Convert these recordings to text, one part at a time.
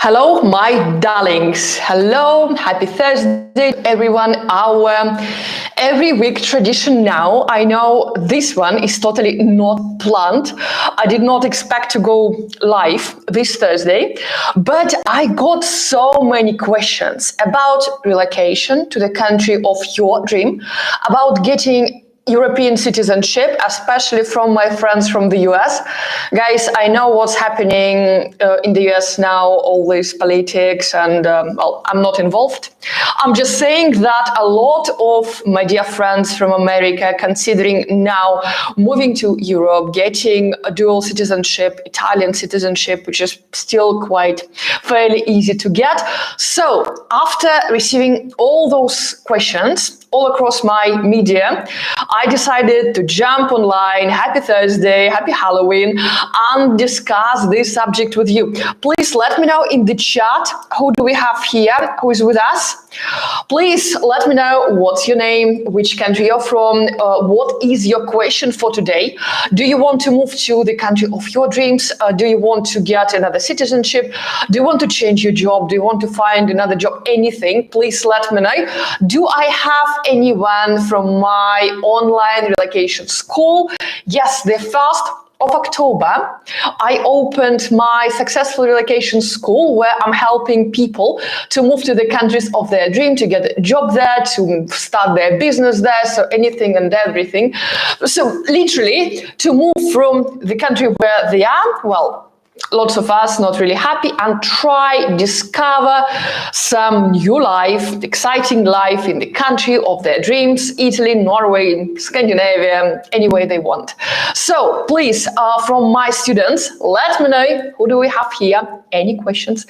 Hello, my darlings. Hello, happy Thursday, everyone. Our every week tradition now. I know this one is totally not planned. I did not expect to go live this Thursday, but I got so many questions about relocation to the country of your dream, about getting European citizenship, especially from my friends from the US. Guys, I know what's happening in the US now, all this politics, and well, I'm not involved. I'm just saying that a lot of my dear friends from America considering now moving to Europe, getting a dual citizenship, Italian citizenship, which is still quite fairly easy to get. So after receiving all those questions, all across my media, I decided to jump online, happy Thursday, happy Halloween, and discuss this subject with you. Please let me know in the chat, who do we have here, who is with us? Please let me know what's your name, which country you're from, what is your question for today? Do you want to move to the country of your dreams? Do you want to get another citizenship? Do you want to change your job? Do you want to find another job? Anything, please let me know. Do I have anyone from my online relocation school? Yes, the 1st of October, I opened my successful relocation school where I'm helping people to move to the countries of their dream, to get a job there, to start their business there, so anything and everything. So literally to move from the country where they are, well, lots of us not really happy, and try discover some new life, exciting life in the country of their dreams, Italy, Norway, Scandinavia, any way they want. So please, from my students, let me know who do we have here, any questions.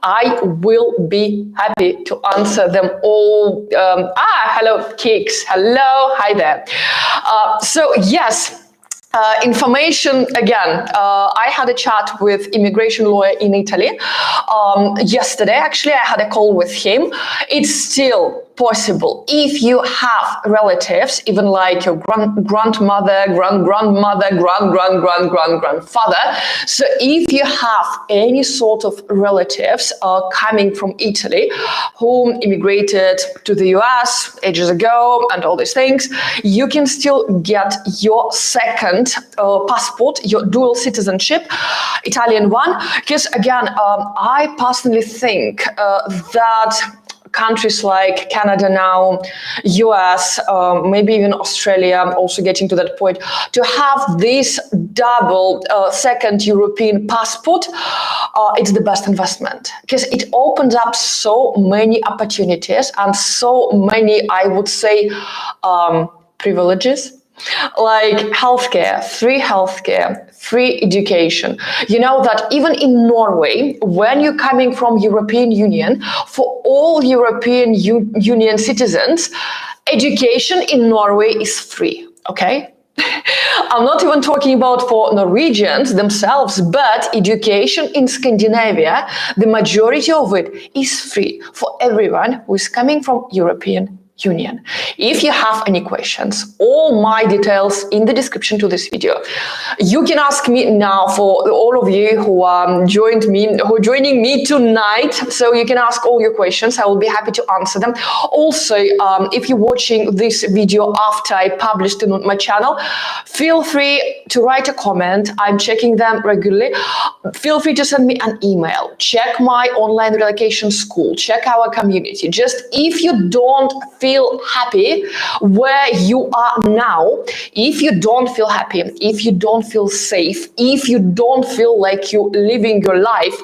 I will be happy to answer them all. Hello, Kicks. Hello, hi there. So yes, information again. I had a chat with immigration lawyer in Italy yesterday. Actually, I had a call with him. It's still possible if you have relatives, even like your grandmother, grandfather. So if you have any sort of relatives coming from Italy who immigrated to the US ages ago and all these things, you can still get your second passport, your dual citizenship, Italian one. Because again, I personally think that countries like Canada now, US, maybe even Australia, also getting to that point, to have this double second European passport, it's the best investment because it opens up so many opportunities and so many, I would say, privileges. Like healthcare, free education. You know that even in Norway, when you're coming from European Union, for all European Union citizens, education in Norway is free, okay? I'm not even talking about for Norwegians themselves, but education in Scandinavia, the majority of it is free for everyone who is coming from European Union. If you have any questions, all my details in the description to this video. You can ask me now for all of you who joining me tonight. So you can ask all your questions. I will be happy to answer them. Also, if you're watching this video after I published it on my channel, feel free to write a comment. I'm checking them regularly. Feel free to send me an email. Check my online relocation school. Check our community. Just if you don't feel happy where you are now, if you don't feel happy, if you don't feel safe, if you don't feel like you're living your life,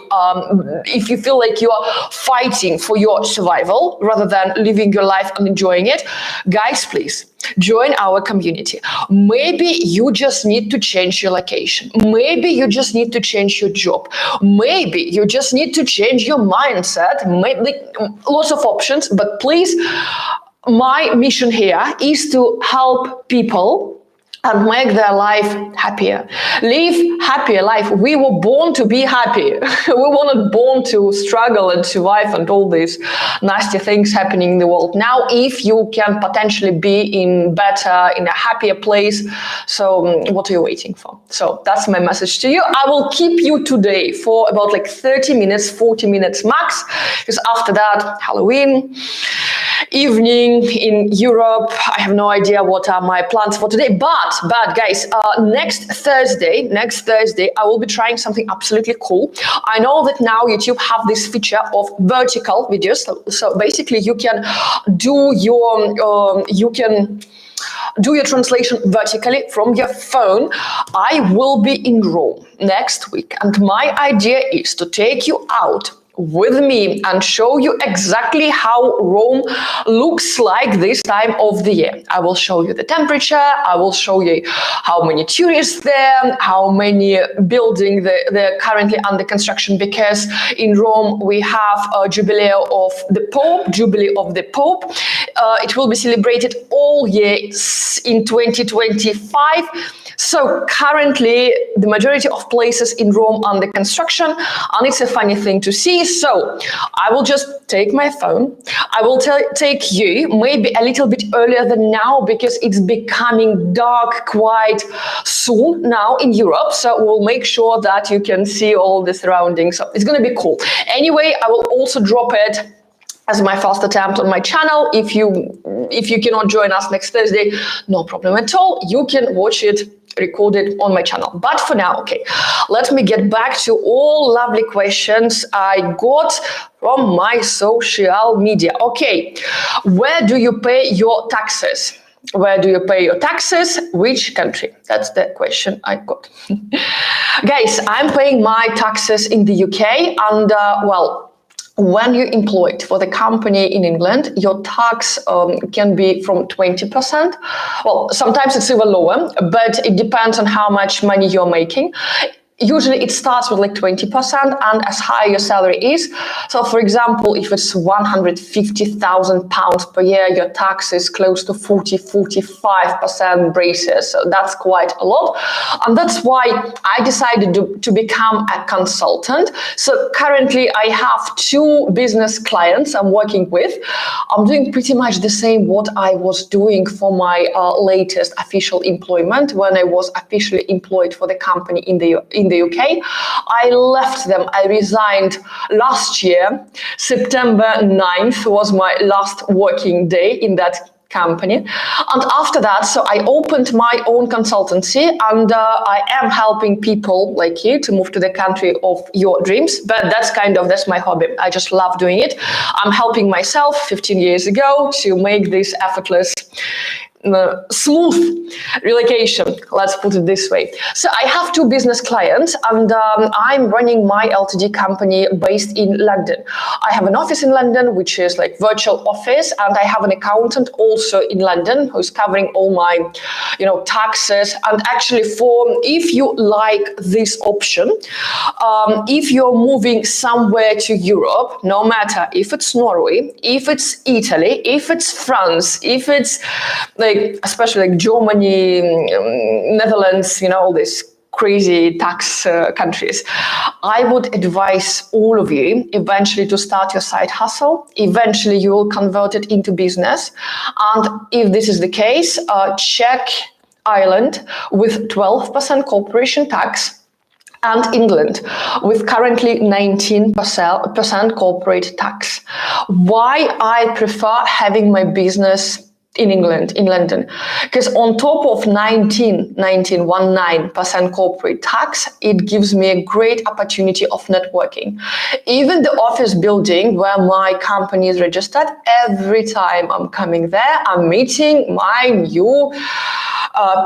if you feel like you are fighting for your survival rather than living your life and enjoying it, guys, please join our community. Maybe you just need to change your location. Maybe you just need to change your job. Maybe you just need to change your mindset. Maybe lots of options, but please, my mission here is to help people and make their life happier. Live happier life. We were born to be happy. We were not born to struggle and survive and all these nasty things happening in the world. Now, if you can potentially be in a happier place, so what are you waiting for? So that's my message to you. I will keep you today for about like 30 minutes, 40 minutes max, because after that, Halloween evening in Europe. I have no idea what are my plans for today, but guys, next Thursday, I will be trying something absolutely cool. I know that now YouTube have this feature of vertical videos, so basically you can do your translation vertically from your phone. I will be in Rome next week, and my idea is to take you out with me and show you exactly how Rome looks like this time of the year. I will show you the temperature, I will show you how many tourists there, how many buildings they're currently under construction, because in Rome we have a Jubilee of the Pope. It will be celebrated all year in 2025. So currently the majority of places in Rome under construction, and it's a funny thing to see. So I will just take my phone. I will take you maybe a little bit earlier than now, because it's becoming dark quite soon now in Europe. So we'll make sure that you can see all the surroundings. So it's going to be cool. Anyway, I will also drop it as my first attempt on my channel. If you cannot join us next Thursday, no problem at all. You can watch it recorded on my channel. But for now, okay, let me get back to all lovely questions I got from my social media. Okay, where do you pay your taxes? Where do you pay your taxes? Which country? That's the question I got. Guys, I'm paying my taxes in the UK, and well, when you're employed for the company in England, your tax can be from 20%. Well, sometimes it's even lower, but it depends on how much money you're making. Usually it starts with like 20%, and as high your salary is. So for example, if it's £150,000 per year, your tax is close to 45% braces. So that's quite a lot. And that's why I decided to become a consultant. So currently I have 2 business clients I'm working with. I'm doing pretty much the same what I was doing for my latest official employment, when I was officially employed for the company in the UK. I left them. I resigned last year. September 9th was my last working day in that company. And after that, so I opened my own consultancy, and I am helping people like you to move to the country of your dreams. But that's my hobby. I just love doing it. I'm helping myself 15 years ago to make this effortless, smooth relocation, let's put it this way. So I have 2 business clients, and I'm running my Ltd company based in London. I have an office in London, which is like virtual office, and I have an accountant also in London who's covering all my, taxes. And actually, if you like this option, if you're moving somewhere to Europe, no matter if it's Norway, if it's Italy, if it's France, if it's especially like Germany, Netherlands, all these crazy tax countries, I would advise all of you eventually to start your side hustle. Eventually you will convert it into business. And if this is the case, check Ireland with 12% corporation tax, and England with currently 19% corporate tax. Why I prefer having my business in England, in London? Because on top of 19% corporate tax, it gives me a great opportunity of networking. Even the office building where my company is registered, every time I'm coming there, I'm meeting my new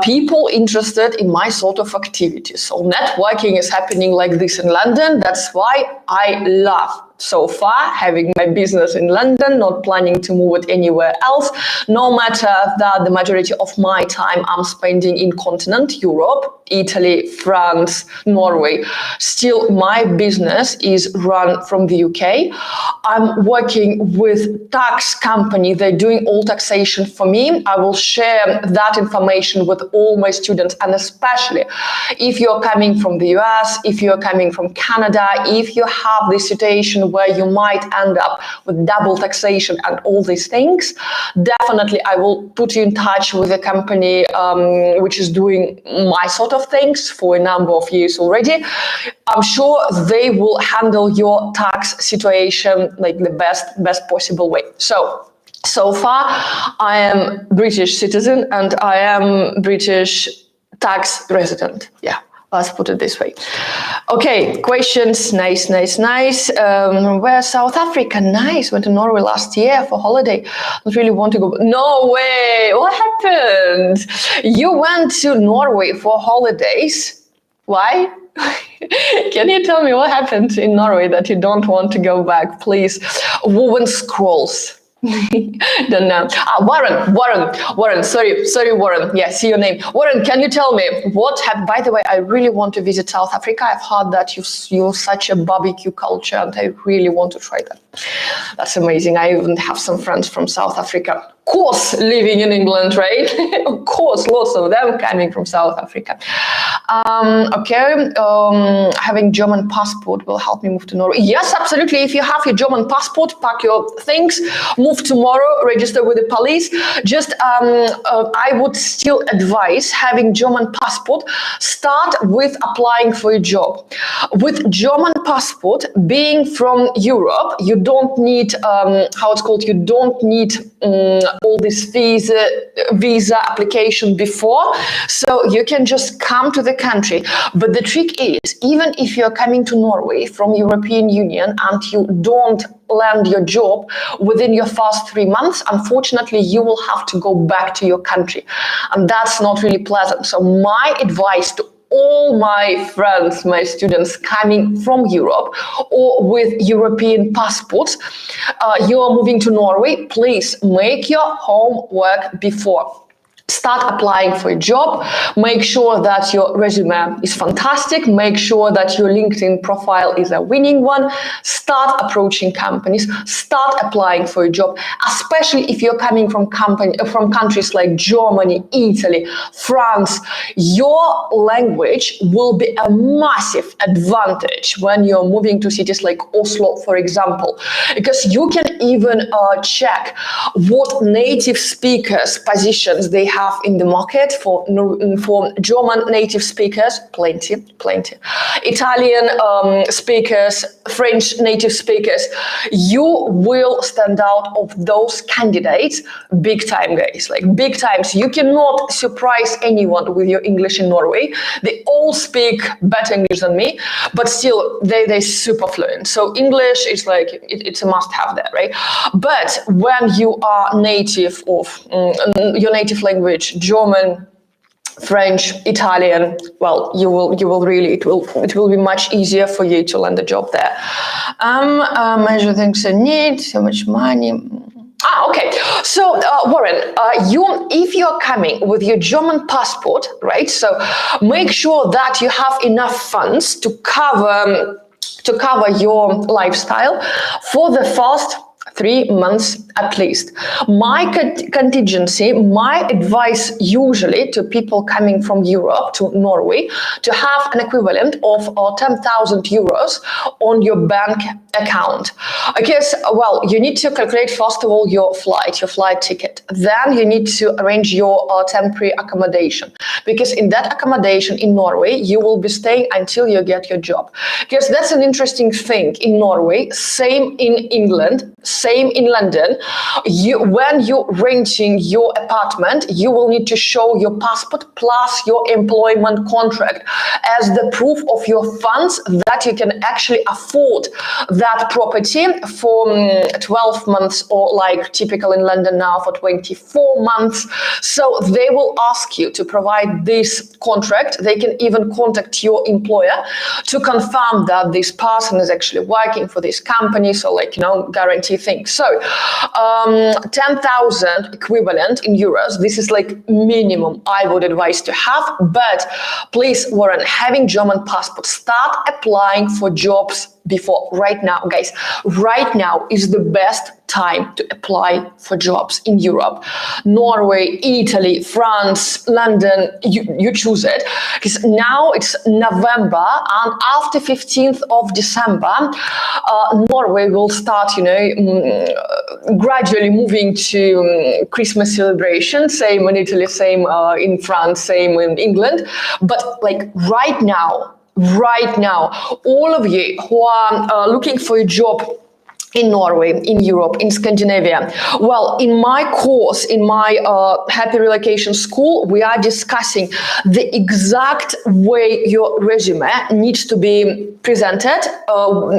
people interested in my sort of activities. So networking is happening like this in London. That's why I love so far having my business in London, not planning to move it anywhere else, no matter that the majority of my time I'm spending in continent Europe. Italy, France, Norway. Still, my business is run from the UK. I'm working with tax company. They're doing all taxation for me. I will share that information with all my students, and especially if you're coming from the US, if you're coming from Canada, if you have this situation where you might end up with double taxation and all these things, definitely I will put you in touch with a company which is doing my sort of things for a number of years already. I'm sure they will handle your tax situation like the best possible way. So far, I am British citizen and I am British tax resident. Yeah, let's put it this way. Okay, questions. Nice. Where South Africa? Nice. Went to Norway last year for holiday. Don't really want to go. No way. What happened? You went to Norway for holidays. Why? Can you tell me what happened in Norway that you don't want to go back, please? Woven scrolls. Don't know. Warren. Sorry, Warren. Yeah, see your name. Warren, can you tell me what happened? By the way, I really want to visit South Africa. I've heard that you're such a barbecue culture, and I really want to try that. That's amazing. I even have some friends from South Africa. Of course, living in England, right? Of course, lots of them coming from South Africa. Having German passport will help me move to Norway. Yes, absolutely. If you have your German passport, pack your things, move tomorrow, register with the police. Just, I would still advise having German passport. Start with applying for a job. With German passport, being from Europe, you don't need, you don't need all this visa application before, so you can just come to the country. But the trick is, even if you're coming to Norway from European Union and you don't land your job within your first 3 months, unfortunately, you will have to go back to your country. And that's not really pleasant. So my advice to all my friends, my students coming from Europe or with European passports, you are moving to Norway, please make your homework before. Start applying for a job. Make sure that your resume is fantastic. Make sure that your LinkedIn profile is a winning one. Start approaching companies. Start applying for a job, especially if you're coming from countries like Germany, Italy, France. Your language will be a massive advantage when you're moving to cities like Oslo, for example, because you can even check what native speakers positions they have in the market for German native speakers, plenty. Italian speakers, French native speakers. You will stand out of those candidates big time, guys, like big time. So you cannot surprise anyone with your English in Norway. They all speak better English than me, but still they're super fluent. So English is like, it's a must have there, right? But when you are native of your native language, German, French, Italian, well, you will really, it will be much easier for you to land a job there. Measure things I need, so much money. Okay. So, Warren, if you're coming with your German passport, right? So make sure that you have enough funds to cover your lifestyle for the first 3 months at least. My contingency, my advice usually to people coming from Europe to Norway, to have an equivalent of 10,000 euros on your bank account. Because, well, you need to calculate first of all your flight ticket. Then you need to arrange your temporary accommodation. Because in that accommodation in Norway, you will be staying until you get your job. Because that's an interesting thing in Norway, same in England, same in London. When you're renting your apartment, you will need to show your passport plus your employment contract as the proof of your funds that you can actually afford that property for 12 months, or like typical in London now for 24 months. So they will ask you to provide this contract. They can even contact your employer to confirm that this person is actually working for this company. So, like, guarantee things. thing. So 10,000 equivalent in euros. This is like minimum I would advise to have. But please, Warren, having German passport, start applying for jobs before. Right now, guys, right now is the best time to apply for jobs in Europe. Norway, Italy, France, London, you choose it. Because now it's November, and after 15th of December, Norway will start, gradually moving to Christmas celebration. Same in Italy, same in France, same in England. But like right now, all of you who are looking for a job in Norway, in Europe, in Scandinavia. Well, in my course, in my Happy Relocation School, we are discussing the exact way your resume needs to be presented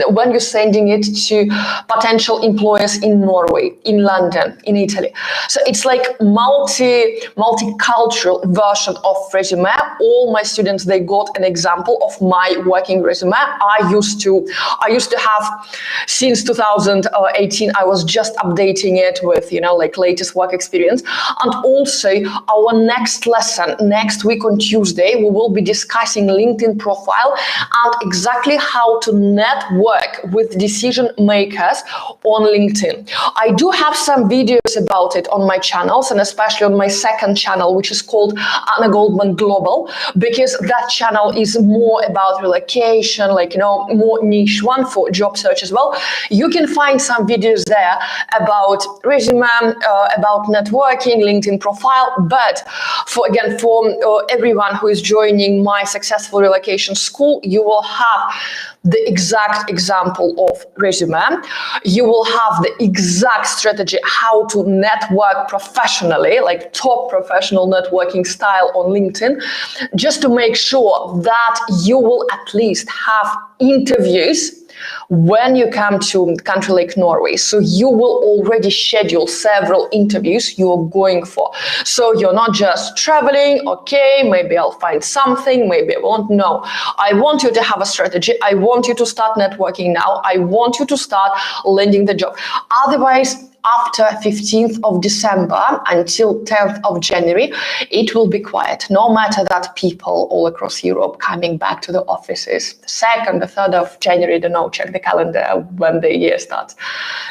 when you're sending it to potential employers in Norway, in London, in Italy. So it's like multicultural version of resume. All my students, they got an example of my working resume. I used to have since 2018, I was just updating it with, latest work experience. And also our next lesson, next week on Tuesday, we will be discussing LinkedIn profile and exactly how to network with decision makers on LinkedIn. I do have some videos about it on my channels, and especially on my second channel, which is called Anna Goldman Global, because that channel is more about relocation, more niche one for job search as well. You can find some videos there about resume, about networking, LinkedIn profile. But for everyone who is joining my Successful Relocation School, you will have the exact example of resume. You will have the exact strategy how to network professionally, like top professional networking style on LinkedIn, just to make sure that you will at least have interviews when you come to a country like Norway. So you will already schedule several interviews you're going for. So you're not just traveling, okay, maybe I'll find something, maybe I won't. No, I want you to have a strategy. I want you to start networking now. I want you to start landing the job. Otherwise, after 15th of December until 10th of January, it will be quiet. No matter that people all across Europe coming back to the offices, the 2nd, the 3rd of January, check the calendar when the year starts.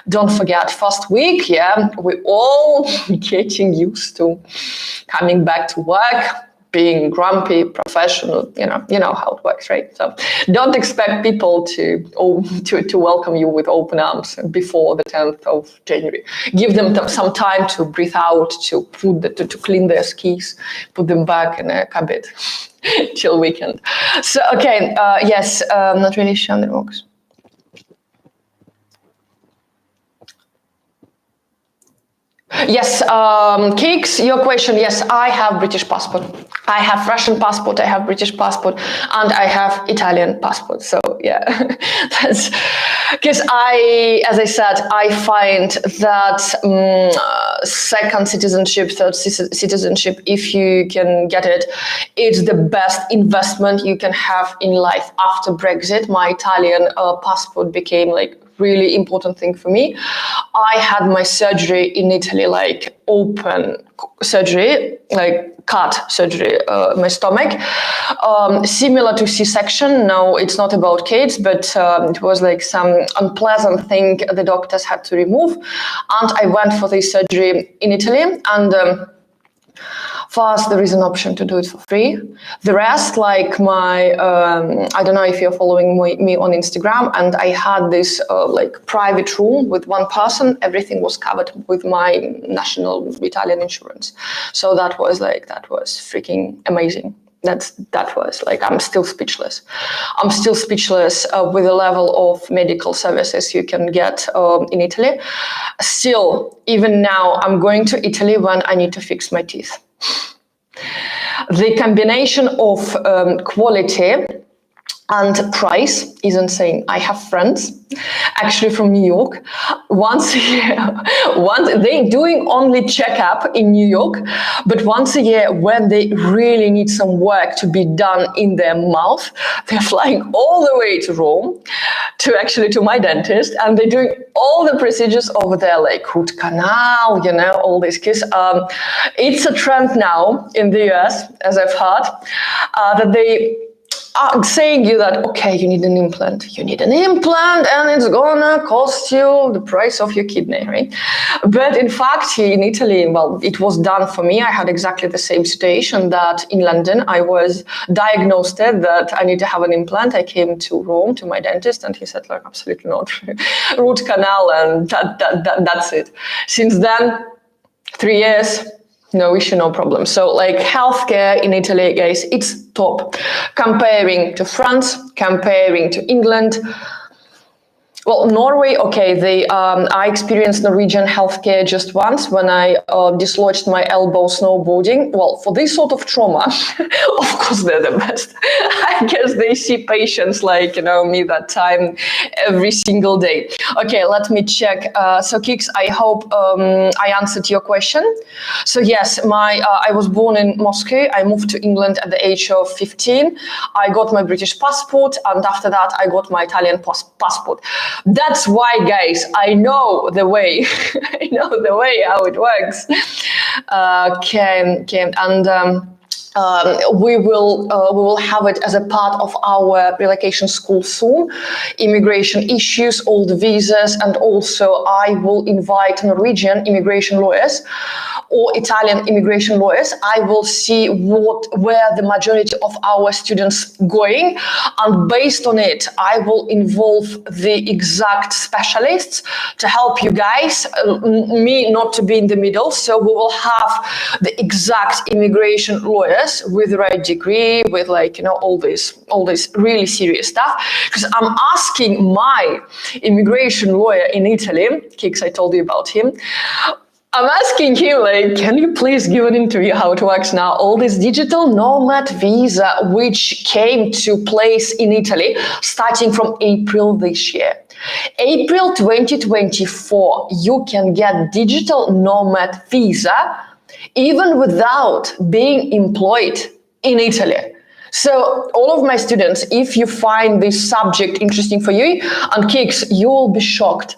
Don't forget, first week, we're all getting used to coming back to work, being grumpy, professional, you know how it works, right? So don't expect people to welcome you with open arms before the 10th of January. Give them some time to breathe out, to clean their skis, put them back in a cupboard till weekend. So, okay, yes, not really sure on the rocks. Yes, Kix, your question. Yes, I have British passport. I have Russian passport, I have British passport, and I have Italian passport. So yeah, that's because as I said, I find that second citizenship, third citizenship, if you can get it, it's the best investment you can have in life. After Brexit, my Italian passport became like really important thing for me. I had my surgery in Italy, like open surgery, like cut surgery, my stomach, similar to C-section. No, it's not about kids, but it was like some unpleasant thing the doctors had to remove. And I went for this surgery in Italy, and first, there is an option to do it for free. The rest, like my, I don't know if you're following me on Instagram, and I had this like private room with one person. Everything was covered with my national Italian insurance. So that was freaking amazing. That was like, I'm still speechless. I'm still speechless with the level of medical services you can get in Italy. Still, even now, I'm going to Italy when I need to fix my teeth. The combination of quality and price is insane. I have friends actually from New York, once a year. They doing only checkup in New York, but once a year when they really need some work to be done in their mouth, they're flying all the way to Rome, to my dentist, and they're doing all the procedures over there, like root canal, all these kids. It's a trend now in the US, as I've heard, that they are saying you that, okay, you need an implant, and it's gonna cost you the price of your kidney, right? But in fact, here in Italy, well, it was done for me. I had exactly the same situation that in London, I was diagnosed that I need to have an implant. I came to Rome to my dentist, and he said, like, absolutely not, root canal, and that's it. Since then, 3 years, no issue, no problem. So like healthcare in Italy, guys, it's top. Comparing to France, comparing to England. Well, Norway, okay, I experienced Norwegian healthcare just once when I dislodged my elbow snowboarding. Well, for this sort of trauma, of course, they're the best. I guess they see patients like, me that time every single day. Okay, let me check. So, Kix, I hope I answered your question. So, yes, I was born in Moscow. I moved to England at the age of 15. I got my British passport, and after that, I got my Italian passport. That's why, guys, I know the way. I know the way how it works. And we will have it as a part of our relocation school soon. Immigration issues, all the visas, and also I will invite Norwegian immigration lawyers or Italian immigration lawyers. I will see where the majority of our students going, and based on it, I will involve the exact specialists to help you guys. Me not to be in the middle, so we will have the exact immigration lawyers with the right degree, with all this really serious stuff. Because I'm asking my immigration lawyer in Italy, Kix, I told you about him. I'm asking him, can you please give an interview how it works now? All this digital nomad visa, which came to place in Italy starting from April this year. April 2024, you can get digital nomad visa even without being employed in Italy. So all of my students, if you find this subject interesting for you, and Kix, you will be shocked.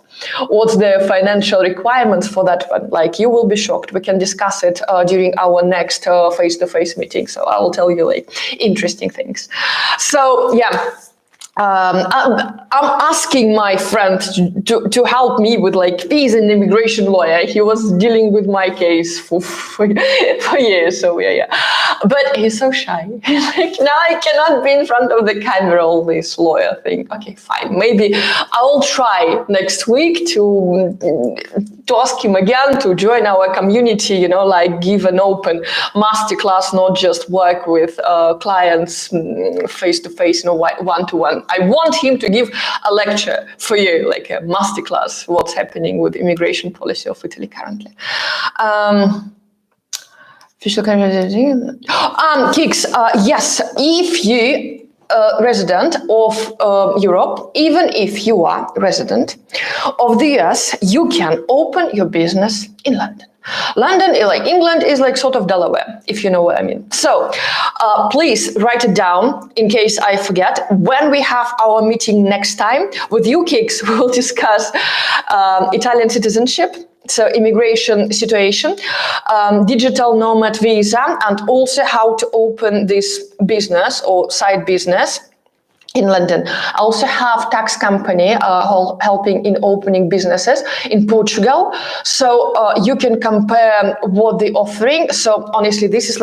What's the financial requirements for that one? You will be shocked. We can discuss it during our next face-to-face meeting. So I will tell you interesting things. So yeah. I'm asking my friend to help me with he's an immigration lawyer. He was dealing with my case for years. So yeah. But he's so shy. He's now I cannot be in front of the camera, all this lawyer thing. Okay, fine. Maybe I'll try next week to ask him again to join our community, give an open masterclass, not just work with clients face-to-face, one-to-one. I want him to give a lecture for you, like a masterclass, what's happening with immigration policy of Italy currently. Kix, yes, if you resident of Europe, even if you are resident of the US, you can open your business in London. London, England, is sort of Delaware, if you know what I mean. So please write it down in case I forget. When we have our meeting next time with you, Kix, we will discuss Italian citizenship, so immigration situation, digital nomad visa, and also how to open this business or side business in London. I also have tax company helping in opening businesses in Portugal. So you can compare what they're offering. So honestly, this is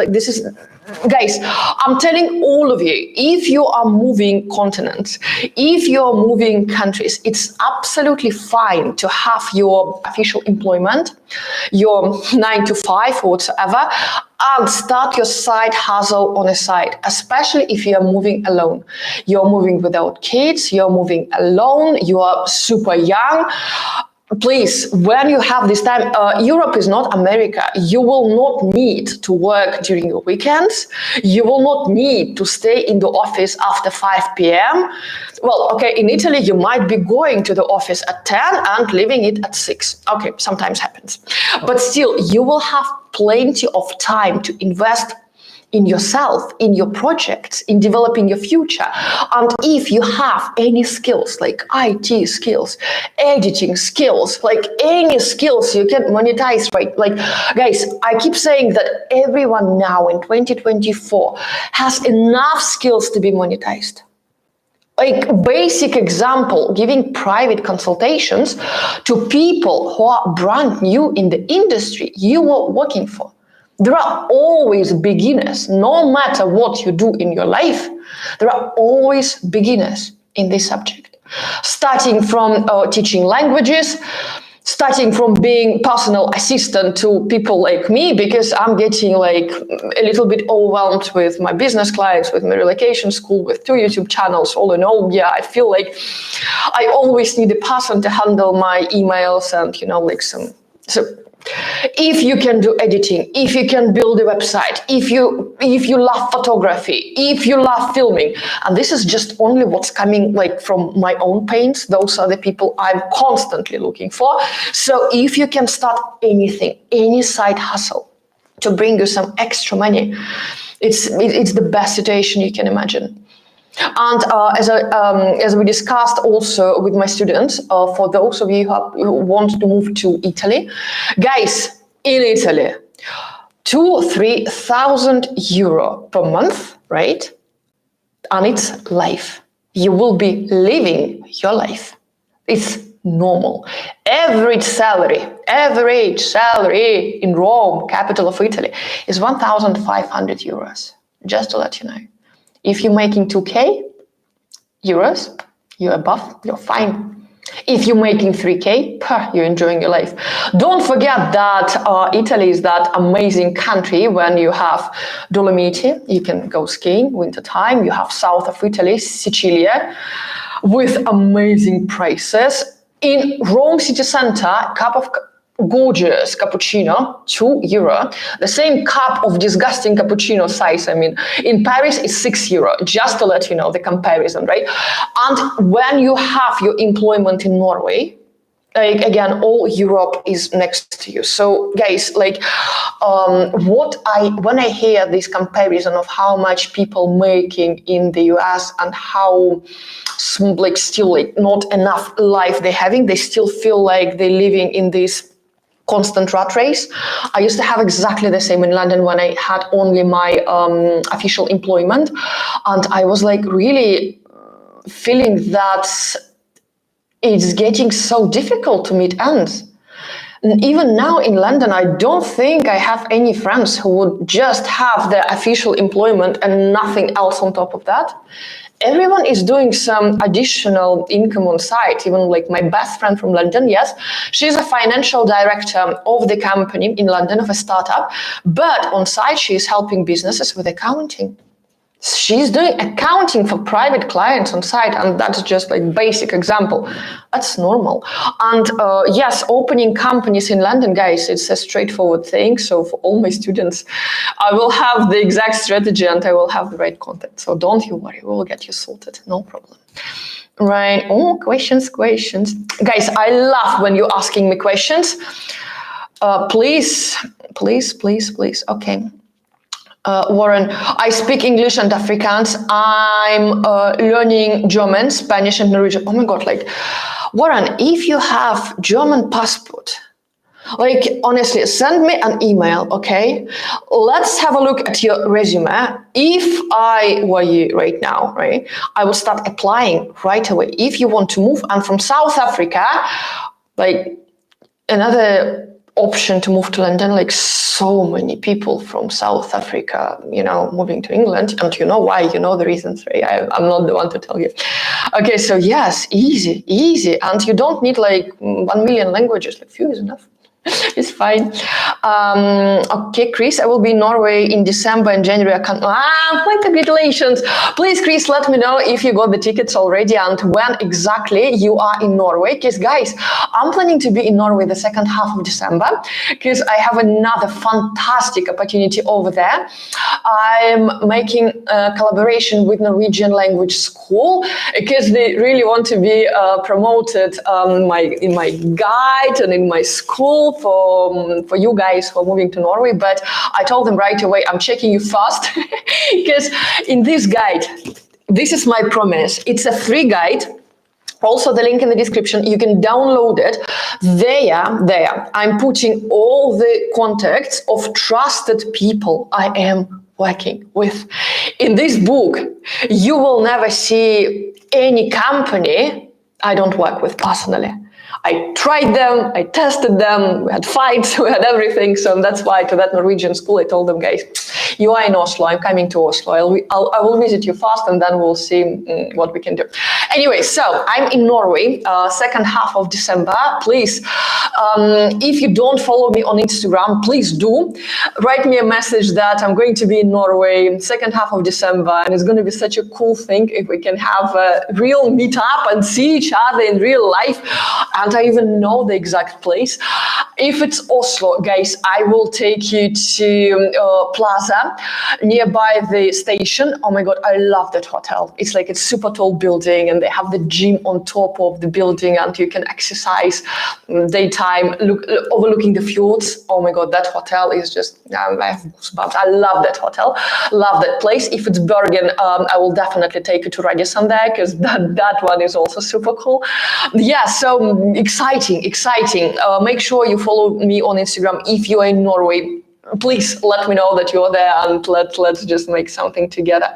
guys, I'm telling all of you, if you are moving continents, if you're moving countries, it's absolutely fine to have your official employment, your 9 to 5 or whatever, and start your side hustle on a side, especially if you are moving alone. You're moving without kids, you're moving alone, you are super young. please, when you have this time, Europe is not America. You will not need to work during your weekends. You will not need to stay in the office after 5 p.m. Well, okay, in Italy, you might be going to the office at 10 and leaving it at 6. Okay, sometimes happens. But still, you will have plenty of time to invest in yourself, in your projects, in developing your future. And if you have any skills, like IT skills, editing skills, like any skills you can monetize, right? Like, guys, I keep saying that everyone now in 2024 has enough skills to be monetized. Like basic example, giving private consultations to people who are brand new in the industry you are working for. There are always beginners, no matter what you do in your life, there are always beginners in this subject. Starting from teaching languages, starting from being personal assistant to people like me, because I'm getting like a little bit overwhelmed with my business clients, with my relocation school, with 2 YouTube channels, all in all. Yeah, I feel like I always need a person to handle my emails and, like so if you can do editing, if you can build a website, if you love photography, if you love filming, and this is just only what's coming like from my own pains, those are the people I'm constantly looking for. So if you can start anything, any side hustle to bring you some extra money, it's the best situation you can imagine. And as we discussed also with my students, for those of you who want to move to Italy, guys, in Italy, 2,000-3,000 euro per month, right? And it's life. You will be living your life. It's normal. Average salary in Rome, capital of Italy, is 1,500 euros, just to let you know. If you're making 2K euros, you're above, you're fine. If you're making 3K, you're enjoying your life. Don't forget that Italy is that amazing country when you have Dolomiti, you can go skiing winter time. You have south of Italy, Sicilia, with amazing prices. In Rome city center, cup of gorgeous cappuccino, 2 euro. The same cup of disgusting cappuccino size, in Paris is 6 euro, just to let you know the comparison, right? And when you have your employment in Norway, like again, all Europe is next to you. So guys, like when I hear this comparison of how much people making in the US and how still not enough life they're having, they still feel like they're living in this constant rat race. I used to have exactly the same in London when I had only my official employment, and I was like really feeling that it's getting so difficult to meet ends. And even now in London, I don't think I have any friends who would just have their official employment and nothing else on top of that. Everyone is doing some additional income on site. Even like my best friend from London, yes, she's a financial director of the company in London of a startup, but on site she is helping businesses with accounting. She's doing accounting for private clients on site, and that's just like basic example. That's normal. And yes, opening companies in London, guys, it's a straightforward thing. So for all my students, I will have the exact strategy and I will have the right contact. So don't you worry, we will get you sorted, no problem. Right? Oh, questions. Guys, I love when you're asking me questions. Please. Okay. Warren, I speak English and Afrikaans. I'm learning German, Spanish, and Norwegian. Oh my God, like, Warren, if you have German passport, like, honestly, send me an email, okay? Let's have a look at your resume. If I were you right now, right, I would start applying right away. If you want to move, I'm from South Africa, like, another option to move to London, like so many people from South Africa, moving to England, and you know why, you know the reasons, right? I'm not the one to tell you. Okay, so yes, easy, and you don't need like 1 million languages, like few is enough. It's fine. Okay, Chris, I will be in Norway in December and January. I can't. Congratulations. Please, Chris, let me know if you got the tickets already and when exactly you are in Norway. Because, guys, I'm planning to be in Norway the second half of December because I have another fantastic opportunity over there. I'm making a collaboration with Norwegian language school because they really want to be promoted in my guide and in my school for you guys who are moving to Norway. But I told them right away, I'm checking you fast because in this guide, this is my promise. It's a free guide. Also, the link in the description, you can download it. There, I'm putting all the contacts of trusted people I am working with. In this book, you will never see any company I don't work with personally. I tried them, I tested them, we had fights, we had everything. So that's why to that Norwegian school, I told them, guys, you are in Oslo, I'm coming to Oslo. I will visit you first and then we'll see what we can do. Anyway, so I'm in Norway, second half of December. Please, if you don't follow me on Instagram, please do. Write me a message that I'm going to be in Norway second half of December, and it's going to be such a cool thing if we can have a real meetup and see each other in real life. And I even know the exact place. If it's Oslo, guys, I will take you to Plaza nearby the station. Oh my God, I love that hotel. It's like a super tall building and they have the gym on top of the building and you can exercise daytime overlooking the fjords. Oh my God, that hotel is just, I have goosebumps. I love that hotel, love that place. If it's Bergen, I will definitely take you to Radisson there because that one is also super cool. Yeah, so exciting. Make sure you follow me on Instagram if you are in Norway. Please let me know that you're there and let's just make something together.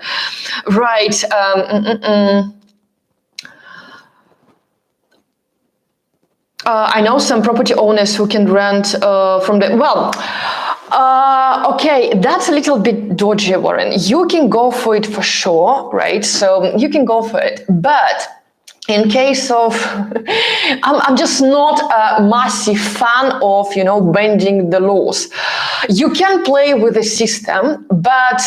Right. I know some property owners who can rent from the, okay, that's a little bit dodgy, Warren. You can go for it for sure, right? So you can go for it, but in case of, I'm just not a massive fan of, bending the laws. You can play with the system, but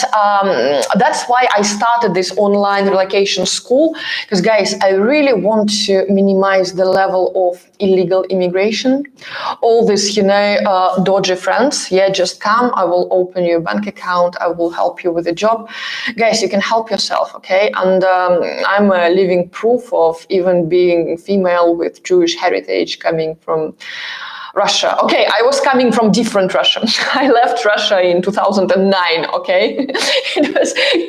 that's why I started this online relocation school. Because guys, I really want to minimize the level of illegal immigration. All this, dodgy friends. Yeah, just come. I will open your bank account. I will help you with a job. Guys, you can help yourself, okay? And I'm a living proof of even being female with Jewish heritage coming from Russia. Okay, I was coming from different Russia. I left Russia in 2009, okay?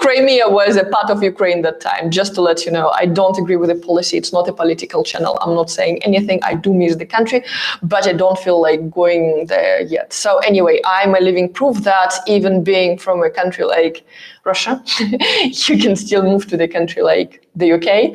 Crimea was a part of Ukraine that time, just to let you know. I don't agree with the policy. It's not a political channel. I'm not saying anything. I do miss the country, but I don't feel like going there yet. So anyway, I'm a living proof that even being from a country like Russia, you can still move to the country like the UK,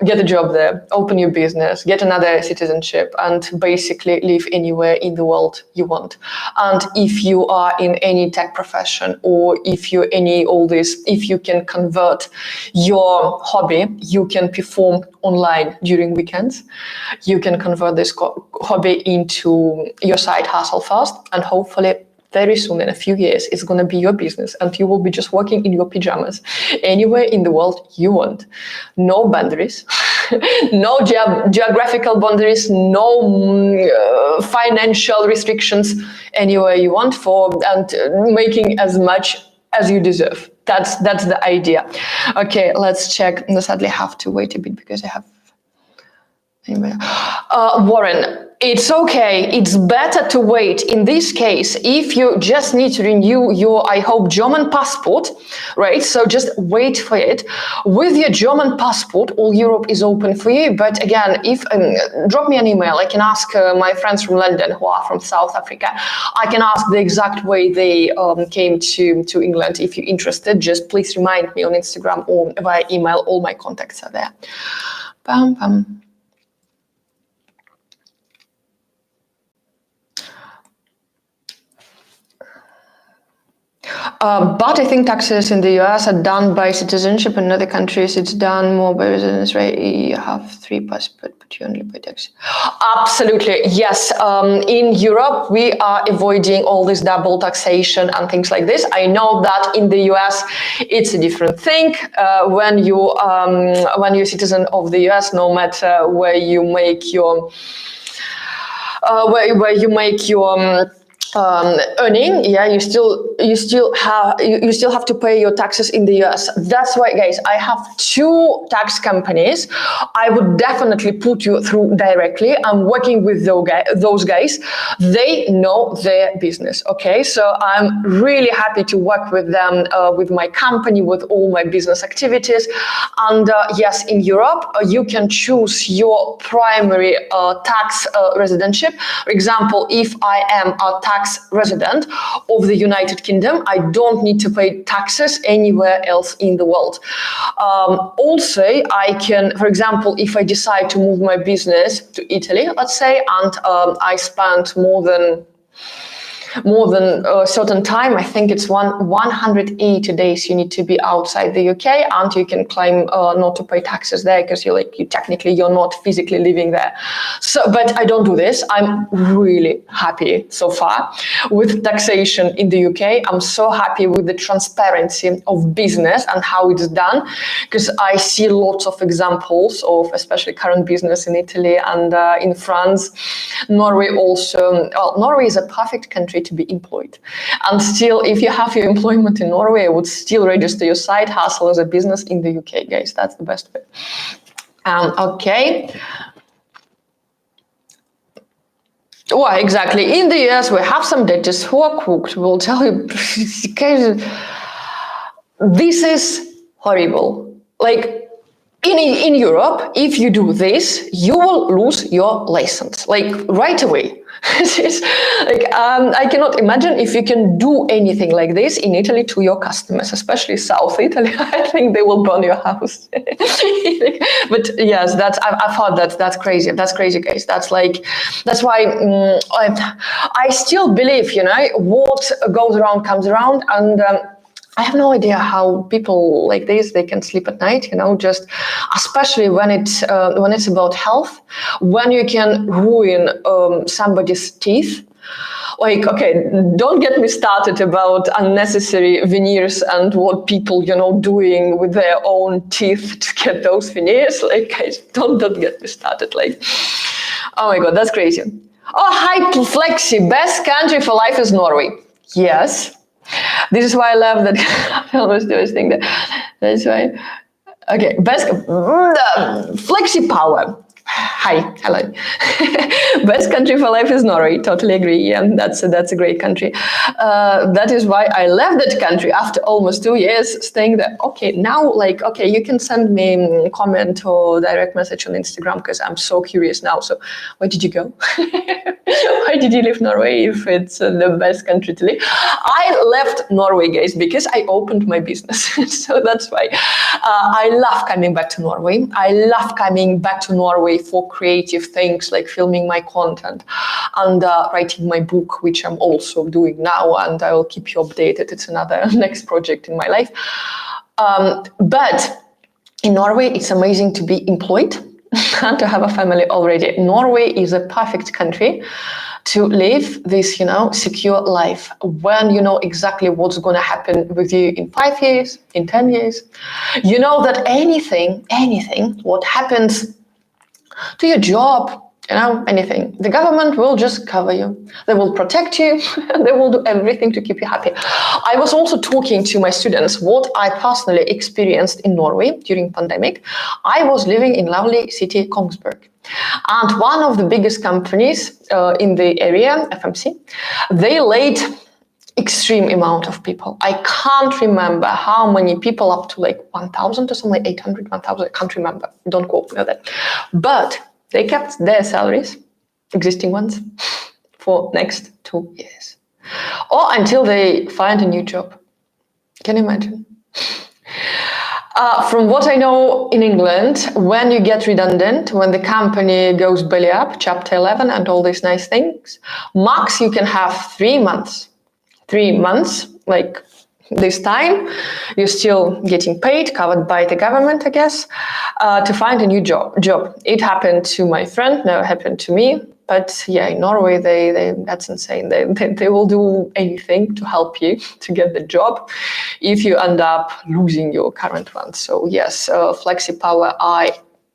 get a job there, open your business, get another citizenship, and basically live anywhere in the world you want. And if you are in any tech profession, or if you're if you can convert your hobby, you can perform online during weekends. You can convert this hobby into your side hustle first, and hopefully very soon, in a few years, it's going to be your business and you will be just working in your pajamas anywhere in the world you want. No boundaries, no geographical boundaries, no financial restrictions, anywhere you want and making as much as you deserve. That's the idea. Okay, let's check. I sadly have to wait a bit because I have... Warren, it's okay. It's better to wait. In this case, if you just need to renew your, I hope, German passport, right? So just wait for it. With your German passport, all Europe is open for you. But again, if drop me an email, I can ask my friends from London who are from South Africa. I can ask the exact way they came to England. If you're interested, just please remind me on Instagram or via email. All my contacts are there. Bam, bam. But I think taxes in the US are done by citizenship. In other countries, it's done more by residence, right? You have 3 passports, but you only pay tax. Absolutely, yes. In Europe, we are avoiding all this double taxation and things like this. I know that in the US, it's a different thing. When you're a citizen of the US, no matter where you make your earning, yeah, you still have to pay your taxes in the US. That's why, guys, I have 2 tax companies. I would definitely put you through directly. I'm working with those guys. They know their business. Okay, so I'm really happy to work with them, with my company, with all my business activities. And yes, in Europe, you can choose your primary tax residentship. For example, if I am a tax resident of the United Kingdom, I don't need to pay taxes anywhere else in the world. Also, I can, for example, if I decide to move my business to Italy, let's say, and I spend more than a certain time, I think it's 180 days you need to be outside the UK, and you can claim not to pay taxes there because you're not physically living there. So, but I don't do this. I'm really happy so far with taxation in the UK. I'm so happy with the transparency of business and how it's done, because I see lots of examples of especially current business in Italy and in France. Norway also. Norway is a perfect country to be employed. And still, if you have your employment in Norway, I would still register your side hustle as a business in the UK, guys. That's the best way. Okay. Well, exactly. In the US, we have some dentists who are cooked. We'll tell you, this is horrible. Like, in Europe, if you do this, you will lose your license, like right away. I cannot imagine if you can do anything like this in Italy to your customers, especially South Italy. I think they will burn your house. But yes, I've heard that's crazy. That's crazy, guys. That's why I still believe, what goes around comes around, and I have no idea how people like this, they can sleep at night, just especially when it's about health, when you can ruin somebody's teeth. Like, okay, don't get me started about unnecessary veneers and what people, doing with their own teeth to get those veneers. Like, guys, don't get me started. Like, oh my God, that's crazy. Oh, hi, Flexi, best country for life is Norway. Yes. This is why I love that I always do this thing. That's why. Okay, best flexi power. Hi, hello. Best country for life is Norway. Totally agree. Yeah, that's a great country. That is why I left that country after almost 2 years staying there. Okay, now you can send me a comment or direct message on Instagram because I'm so curious now. So, where did you go? Why did you leave Norway if it's the best country to live? I left Norway, guys, because I opened my business. So that's why I love coming back to Norway. I love coming back to Norway for creative things like filming my content and writing my book, which I'm also doing now, and I will keep you updated. It's another next project in my life. But in Norway, it's amazing to be employed and to have a family already. Norway is a perfect country to live this, secure life when you know exactly what's going to happen with you in 5 years, in 10 years. You know that anything, what happens to your job, anything, the government will just cover you. They will protect you. They will do everything to keep you happy. I was also talking to my students what I personally experienced in Norway during pandemic. I was living in lovely city Kongsberg. And one of the biggest companies in the area, FMC, they laid extreme amount of people. I can't remember how many people, up to 1,000 or something, 800, 1,000, I can't remember. Don't quote me on that. But they kept their salaries, existing ones, for next 2 years. Or until they find a new job. Can you imagine? From what I know in England, when you get redundant, when the company goes belly up, Chapter 11 and all these nice things, max you can have 3 months. 3 months, this time, you're still getting paid, covered by the government, I guess, to find a new job. It happened to my friend, never happened to me. But yeah, in Norway, they that's insane. They will do anything to help you to get the job if you end up losing your current one. So yes, flexi power,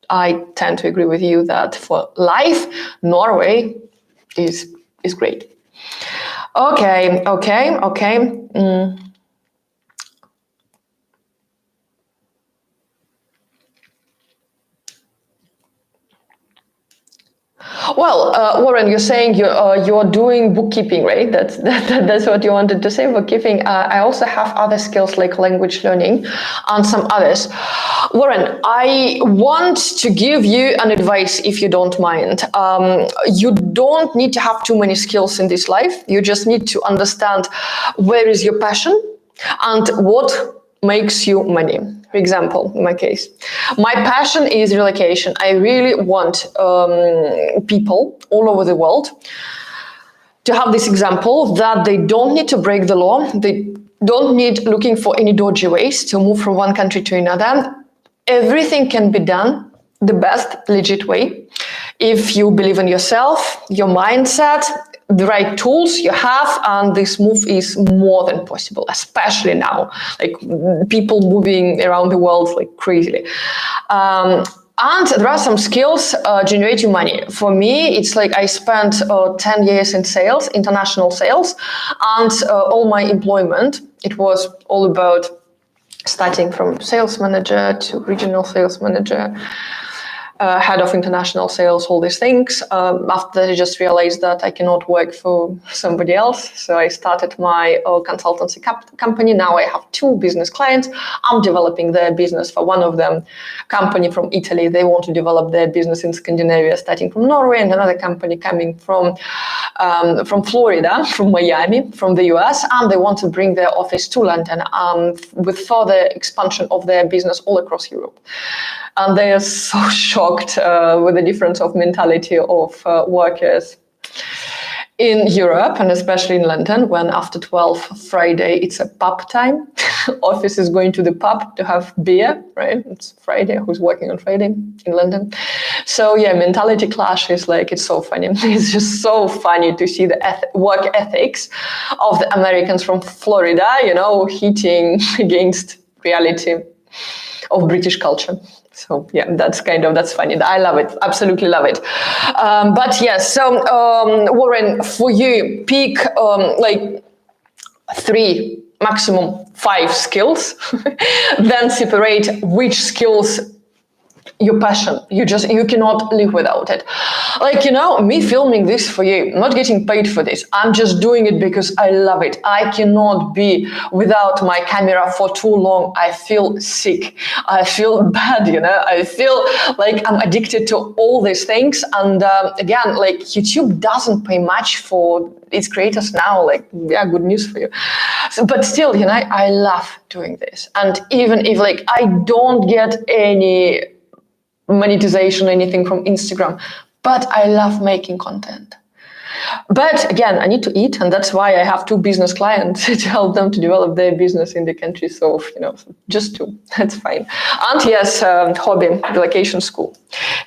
I tend to agree with you that for life, Norway is great. Okay. Well, Warren, you're saying you're doing bookkeeping, right? That's what you wanted to say, bookkeeping. I also have other skills like language learning and some others. Warren, I want to give you an advice, if you don't mind. You don't need to have too many skills in this life. You just need to understand where is your passion and what makes you money. For example, in my case, my passion is relocation. I really want people all over the world to have this example that they don't need to break the law. They don't need looking for any dodgy ways to move from one country to another. Everything can be done the best, legit way. If you believe in yourself, your mindset, the right tools you have, and this move is more than possible, especially now, like people moving around the world like crazily. And there are some skills generating money. For me, it's like I spent 10 years in sales, international sales, and all my employment, it was all about starting from sales manager to regional sales manager, head of international sales, all these things. After that, I just realized that I cannot work for somebody else. So I started my consultancy company. Now I have 2 business clients. I'm developing their business. For one of them, company from Italy, they want to develop their business in Scandinavia, starting from Norway, and another company coming from Florida, from Miami, from the US, and they want to bring their office to London with further expansion of their business all across Europe. And they are so shocked with the difference of mentality of workers in Europe, and especially in London, when after 12 Friday, it's a pub time. Office is going to the pub to have beer, right? It's Friday, who's working on Friday in London? So yeah, mentality clash is like, it's so funny. It's just so funny to see the work ethics of the Americans from Florida, hitting against reality of British culture. So yeah, that's funny. I love it. Absolutely love it. But yes, so Warren, for you, pick like 3, maximum 5 skills, then separate which skills your passion. You cannot live without it. Like, me filming this for you, I'm not getting paid for this. I'm just doing it because I love it. I cannot be without my camera for too long. I feel sick. I feel bad, I feel like I'm addicted to all these things. And again, like YouTube doesn't pay much for its creators now. Like, yeah, good news for you. So, but still, I love doing this. And even if like I don't get any monetization, anything from Instagram, but I love making content. But again, I need to eat, and that's why I have 2 business clients to help them to develop their business in the country. So, just 2, that's fine. And yes, hobby, relocation school.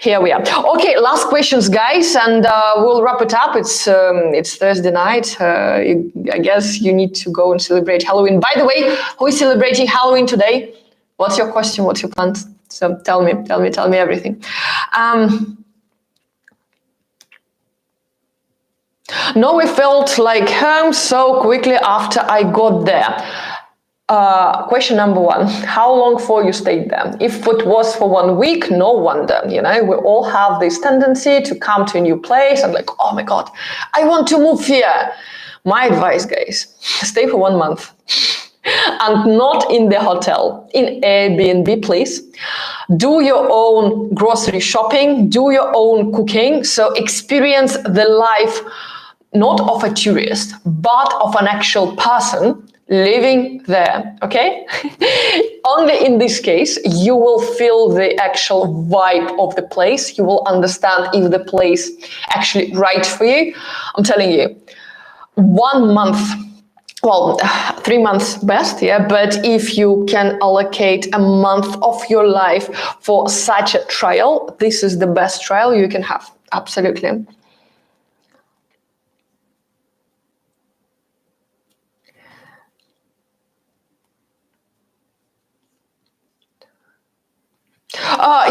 Here we are. Okay, last questions, guys, and we'll wrap it up. It's Thursday night. I guess you need to go and celebrate Halloween. By the way, who is celebrating Halloween today? What's your costume? What's your plans? So tell me everything. Norway felt like home so quickly after I got there. Question number 1, how long for you stayed there? If it was for 1 week, no wonder, we all have this tendency to come to a new place and like, oh my God, I want to move here. My advice, guys, stay for 1 month. And not in the hotel, in Airbnb, please. Do your own grocery shopping, do your own cooking, so experience the life not of a tourist, but of an actual person living there, okay? Only in this case, you will feel the actual vibe of the place. You will understand if the place actually right for you. I'm telling you, 1 month well, 3 months best, yeah, but if you can allocate a month of your life for such a trial, this is the best trial you can have. Absolutely.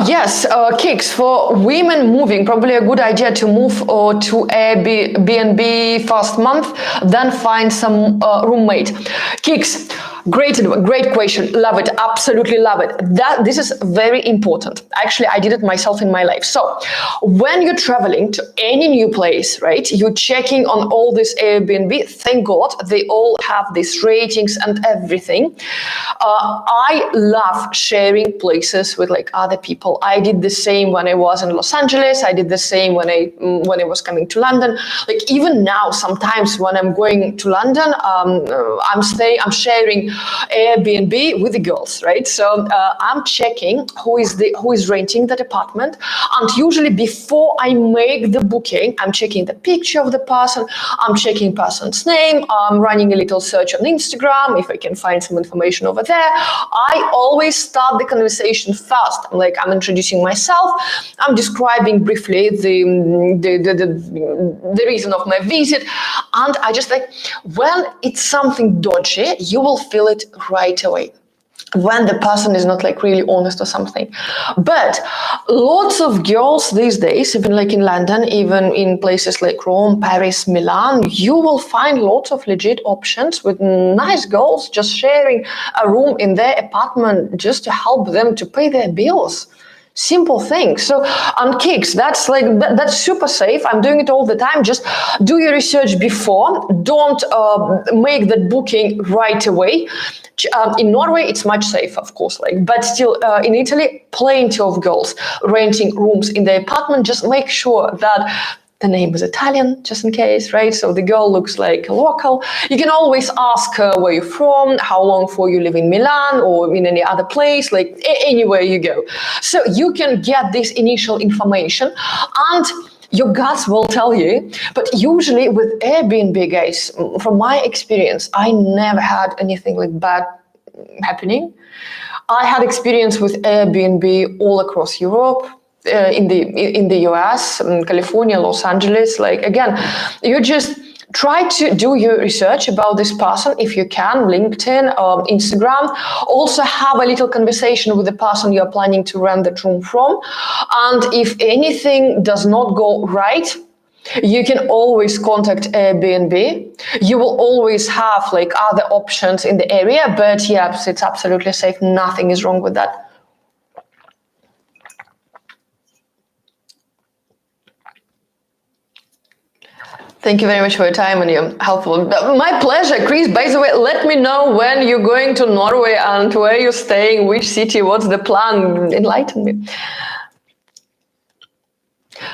Yes, kicks for women moving. Probably a good idea to move to Airbnb first month, then find some roommate. Kicks, great question. Love it, absolutely love it. This is very important. Actually, I did it myself in my life. So, when you're traveling to any new place, right? You're checking on all this Airbnb. Thank God they all have these ratings and everything. I love sharing places with like other people. I did the same when I was in Los Angeles. I did the same when I was coming to London. Like even now, sometimes when I'm going to London, I'm sharing Airbnb with the girls, right? So I'm checking who is renting that apartment, and usually before I make the booking, I'm checking the picture of the person. I'm checking person's name. I'm running a little search on Instagram if I can find some information over there. I always start the conversation first. I'm introducing myself. I'm describing briefly the reason of my visit, and I just when it's something dodgy, you will feel it right away when the person is not really honest or something. But lots of girls these days, even in London, even in places like Rome, Paris, Milan, you will find lots of legit options with nice girls just sharing a room in their apartment just to help them to pay their bills. Simple thing. So on kicks, that's super safe. I'm doing it all the time. Just do your research before. Don't make that booking right away. In Norway, it's much safer, of course, but still in Italy, plenty of girls renting rooms in their apartment. Just make sure that the name is Italian, just in case, right? So the girl looks like a local. You can always ask her where you're from, how long for you live in Milan or in any other place, anywhere you go. So you can get this initial information and your guts will tell you. But usually with Airbnb, guys, from my experience, I never had anything bad happening. I had experience with Airbnb all across Europe. In the US, California, Los Angeles, again, you just try to do your research about this person if you can, LinkedIn, Instagram. Also have a little conversation with the person you're planning to rent the room from. And if anything does not go right, you can always contact Airbnb. You will always have other options in the area, but yeah, it's absolutely safe. Nothing is wrong with that. Thank you very much for your time and your helpful. My pleasure, Chris. By the way, let me know when you're going to Norway and where you're staying, which city, what's the plan. Enlighten me.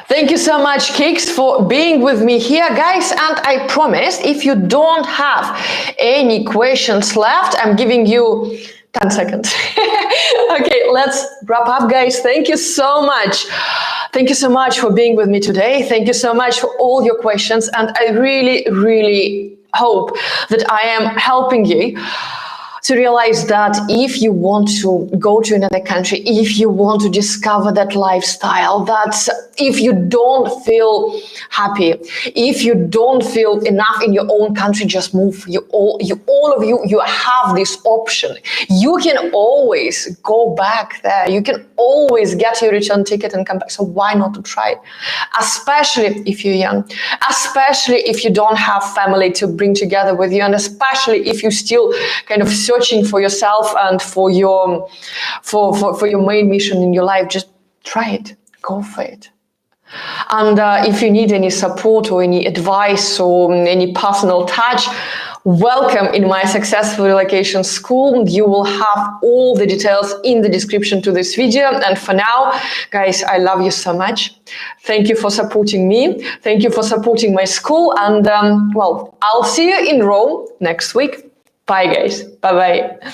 Thank you so much, Kix, for being with me here, guys. And I promise, if you don't have any questions left, I'm giving you 10 seconds. Okay, let's wrap up, guys. Thank you so much. Thank you so much for being with me today. Thank you so much for all your questions. And I really, really hope that I am helping you to realize that if you want to go to another country, if you want to discover that lifestyle, that if you don't feel happy, if you don't feel enough in your own country, just move. All of you have this option. You can always go back there. You can always get your return ticket and come back. So why not to try? Especially if you're young, especially if you don't have family to bring together with you, and especially if you're still kind of searching for yourself and for your main mission in your life. Just try it. Go for it. And if you need any support or any advice or any personal touch, welcome in my Successful Relocation School. You will have all the details in the description to this video. And for now, guys, I love you so much. Thank you for supporting me. Thank you for supporting my school. And well, I'll see you in Rome next week. Bye, guys. Bye-bye.